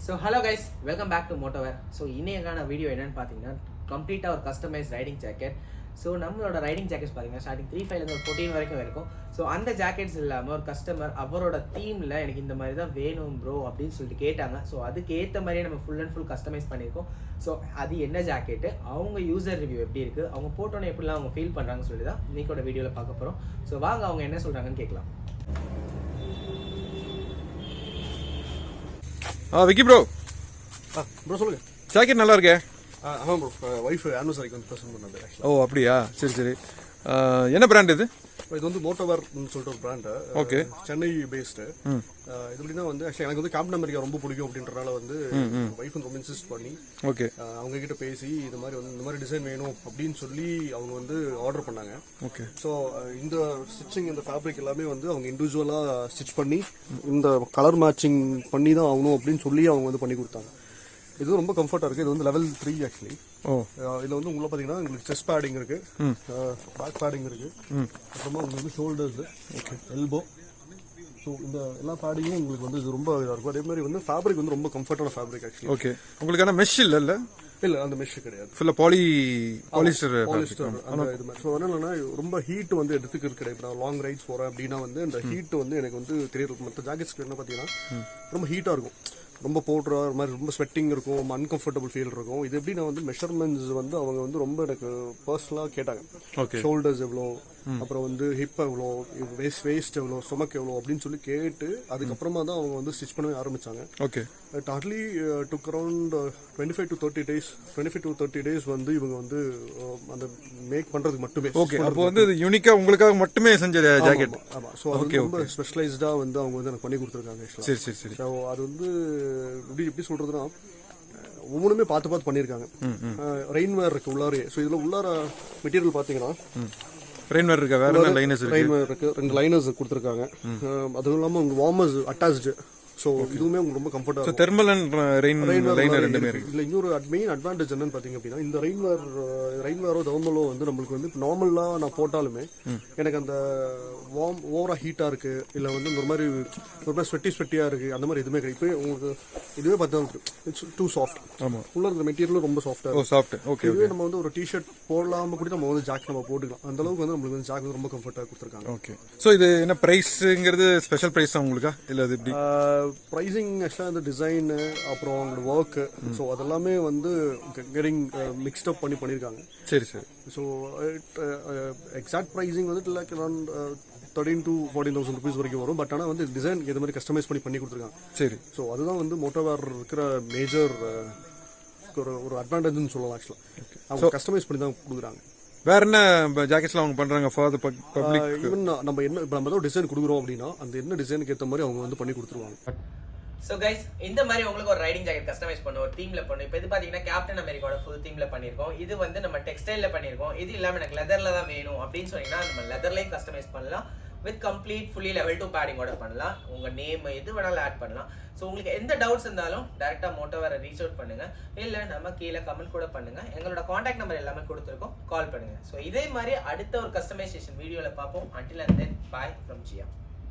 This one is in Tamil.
So hello guys, welcome back to Motowear. So இன்னைக்கான வீடியோ என்னன்னு பாத்தீங்கன்னா கம்ப்ளீட்டா ஒரு கஸ்டமைஸ் ரைடிங் ஜாக்கெட். ஸோ நம்மளோட ரைடிங் ஜாக்கெட்ஸ் பார்த்தீங்கன்னா ஸ்டார்டிங் 3.5 ஒரு 14 வரைக்கும் இருக்கும். ஸோ அந்த ஜாக்கெட்ஸ் இல்லாமல் ஒரு கஸ்டமர் அவரோட தீமில் எனக்கு இந்த மாதிரி தான் வேணும் ப்ரோ அப்படின்னு சொல்லிட்டு கேட்டாங்க. ஸோ அதுக்கு ஏற்ற மாதிரியே நம்ம ஃபுல் அண்ட் ஃபுல் கஸ்டமைஸ் பண்ணியிருக்கோம். ஸோ அது என்ன ஜாக்கெட்டு, அவங்க யூசர் ரிவ்யூ எப்படி இருக்குது, அவங்க போட்டோன்னே எப்படிலாம் அவங்க ஃபீல் பண்ணுறாங்கன்னு சொல்லி தான் இன்னைக்கோட வீடியோவில் பார்க்க போகிறோம். ஸோ வாங்க அவங்க என்ன சொல்கிறாங்கன்னு கேட்கலாம். விக்கி ப்ரோ ப்ரோ சொல்லுங்க. ஜாக்கெட் நல்லா இருக்கே. ஆமாம் ப்ரோ, ஒய்ஃப் ஆனிவர்சரிக்கு வந்து ப்ரெசென்ட் பண்ணது. ஓ அப்படியா, சரி சரி. என்ன பிராண்ட் இது? இது வந்து மோட்டோவேர்னு சொல்லிட்டு ஒரு பிராண்டு. Okay, Chennai based. இது எப்படின்னா வந்து ஆக்சுவலி எனக்கு வந்து கேப்டன் அமெரிக்கா ரொம்ப பிடிக்கும் அப்படின்றனால வந்து ஒய்ஃப் வந்து ரொம்ப இன்சிஸ்ட் பண்ணி ஓகே அவங்க கிட்ட பேசி இது மாதிரி வந்து இந்த மாதிரி டிசைன் வேணும் அப்படின்னு சொல்லி அவங்க வந்து ஆர்டர் பண்ணாங்க. ஓகே, ஸோ இந்த ஸ்டிச்சிங் இந்த ஃபேப்ரிக் எல்லாமே வந்து அவங்க இண்டிவிஜுவலாக ஸ்டிச் பண்ணி இந்த கலர் மேட்சிங் பண்ணி தான் ஆகணும் அப்படின்னு சொல்லி அவங்க வந்து பண்ணி கொடுத்தாங்க. இது ரொம்ப கம்ஃபர்ட்டாக இருக்குது. இது வந்து லெவல் 3 ஆக்சுவலி. ஓ, இதில் வந்து உங்களை பார்த்தீங்கன்னா உங்களுக்கு செஸ்ட் பேடிங் இருக்குது, பேக் பேடிங் இருக்குது, அப்புறமா உங்களுக்கு வந்து ஷோல்டர்ஸு, ஓகே, எல்போ. ஸோ இந்த எல்லா பேடிங்கும் உங்களுக்கு வந்து இது ரொம்ப இதாக இருக்கும். அதே மாதிரி வந்து ஃபேப்ரிக் வந்து ரொம்ப கம்ஃபர்ட்டான ஃபேப்ரிக் ஆக்சுவலி. ஓகே, உங்களுக்கான மெஷ் இல்லை? இல்லை, அந்த மெஷ் கிடையாது, ஃபுல்லாக பாலிஸ்டர் அந்த இது மாதிரி. ஸோ என்னன்னா ரொம்ப ஹீட் வந்து எடுத்துக்கிறது கிடையாது. நான் லாங் ரைட்ஸ் போகிறேன் அப்படின்னா வந்து இந்த ஹீட் வந்து எனக்கு வந்து தெரியாது. மற்ற ஜாக்கெட்ஸ்க்கு என்ன பார்த்தீங்கன்னா ரொம்ப ஹீட்டாக இருக்கும், ரொம்ப போடுற மாதிரி ரொம்ப ஸ்வெட்டிங் இருக்கும், அன்கம்ஃபர்டபுள் ஃபீல் இருக்கும். இது எப்படி நான் வந்து மெஷர்மெண்ட்ஸ் வந்து அவங்க வந்து ரொம்ப எனக்கு பர்சனலாக கேட்டாங்க. ஷோல்டர்ஸ் எவ்வளோ, அப்புறம் வந்து ஹிப் எவ்வளோ, வேஸ்ட் எவ்வளோ, ஸ்டொமக் எவ்வளோ அப்படின்னு சொல்லி கேட்டு அதுக்கப்புறமா தான் அவங்க வந்து ஸ்டிச் பண்ணவே ஆரம்பிச்சாங்க. Okay, it Hartley took around 25 to 30 days வந்து இவங்க வந்து அந்த மேக் பண்றதுக்கு மட்டுமே. ஓகே, அப்போ வந்து யூனிக்கா உங்களுக்காக மட்டுமே செஞ்ச ஜாக்கெட். ஆமா, ஸோ அது ரொம்ப ஸ்பெஷலைஸ்டா வந்து அவங்க வந்து எனக்கு பண்ணி கொடுத்துருக்காங்க. சரி சரி சரி. ஸோ அது வந்து எப்படி சொல்றதுன்னா ஒவ்வொன்றுமே பார்த்து பண்ணியிருக்காங்க. ரெயின்வேர் இருக்கு உள்ளாரே. ஸோ இதுல உள்ளார மெட்டீரியல் பார்த்தீங்கன்னா ரெயின்வேர் இருக்கு, வேற என்ன லைனர்ஸ் இருக்கு? ரெயின்வேர் இருக்கு, 2 லைனர்ஸ் கொடுத்துருக்காங்க. அதுவும் இல்லாமல் உங்க வார்மர்ஸ் அட்டாச்டு. ஸோ இதுவுமே உங்களுக்கு ரொம்ப கம்ஃபர்ட்டாக இருக்கும். தெர்மல் அண்ட் லைனர் ரெண்டுமே இருக்கு. இல்லை, இன்னொரு மெயின் அட்வான்டேஜ் என்னன்னு பார்த்தீங்க அப்படின்னா இந்த ரெயின்வேரோ தெர்மலோ வந்து நம்மளுக்கு வந்து நார்மலாக நான் போட்டாலுமே எனக்கு அந்த ஓவரா ஹீட்டாக இருக்கு, இல்லை வந்து ஒரு மாதிரி ஸ்வெட்டியாக இருக்கு, அந்த மாதிரி எதுவுமே கிடையாது. இப்போ உங்களுக்கு இதுவே பார்த்தா இட்ஸ் டூ சாஃப்ட். ஆமாம், உள்ள இந்த மெட்டீரியலும் ரொம்ப சாஃப்டாக சாஃப்ட். ஓகே, இதுவே நம்ம வந்து ஒரு டிஷர்ட் போடலாம கூட நம்ம வந்து ஜாக் நம்ம போட்டுக்கலாம். அந்த அளவுக்கு வந்து நம்மளுக்கு வந்து ஜாக் ரொம்ப கம்ஃபர்ட்டாக கொடுத்துருக்காங்க. ஓகே, ஸோ இது என்ன ப்ரைஸுங்கிறது ஸ்பெஷல் ப்ரைஸ் தான் உங்களுக்கா, இல்லை அது எப்படி? ப்ரைஸிங் ஆக்சுவலாக அந்த டிசைனு அப்புறம் அவங்களோட ஒர்க்கு, ஸோ அதெல்லாமே வந்து கெட்டிங் மிக்ஸ்ட் அப் பண்ணியிருக்காங்க. சரி சரி. ஸோ எக்ஸாக்ட் ப்ரைஸிங் வந்து லைக் அரௌண்ட் 13,000 to 14,000 rupees வரைக்கும் வரும். பட் ஆனால் வந்து டிசைன் இது மாதிரி கஸ்டமைஸ் பண்ணி கொடுத்துருக்காங்க. சரி. ஸோ அதுதான் வந்து மோட்டோவேர் இருக்கிற மேஜர் ஒரு அட்வான்டேஜ்னு சொல்லலாம். ஆக்சுவலாக அவங்க கஸ்டமைஸ் பண்ணி தான் கொடுக்குறாங்க. வேற என்ன ஜாக்கெட்ஸ்லாம் அவங்க பண்றாங்க ஃபார் தி பப்ளிக்? ஈவன் நம்ம ஏதோ டிசைன் கொடுக்குறோம் அப்படின்னா அந்த என்ன டிசைனுக்கு ஏற்ற மாதிரி அவங்க வந்து பண்ணி கொடுத்துருவாங்க. ஸோ கைஸ், இந்த மாதிரி உங்களுக்கு ஒரு ரைடிங் ஜாக்கெட் கஸ்டமைஸ் பண்ணும், ஒரு தீம்ல பண்ணும். இப்போ இது பார்த்தீங்கன்னா கேப்டன் அமெரிக்காவோட ஃபுல் தீம்ல பண்ணியிருக்கோம். இது வந்து நம்ம டெக்ஸ்டைல்ல பண்ணியிருக்கோம். இது இல்லாமல் எனக்கு லெதர்ல தான் வேணும் அப்படின்னு சொன்னீங்கன்னா நம்ம லெதர்லையும் கஸ்டமைஸ் பண்ணலாம். வித் கம்ப்ளீட் ஃபுல்லி லெவல் 2 பேடிங்கோட பண்ணலாம். உங்க நேம் எது வேணாலும் ஆட் பண்ணலாம். ஸோ உங்களுக்கு எந்த டவுட்ஸ் இருந்தாலும் டேரெக்டாக மோட்டோவேரை ரீச் அவுட் பண்ணுங்க, இல்லை நம்ம கீழே கமெண்ட் கூட பண்ணுங்க. எங்களோட காண்டாக்ட் நம்பர் எல்லாமே கொடுத்துருக்கோம், கால் பண்ணுங்க. ஸோ இதே மாதிரி அடுத்த ஒரு கஸ்டமைசேஷன் வீடியோவில் பார்ப்போம். Until and then, bye from Zia.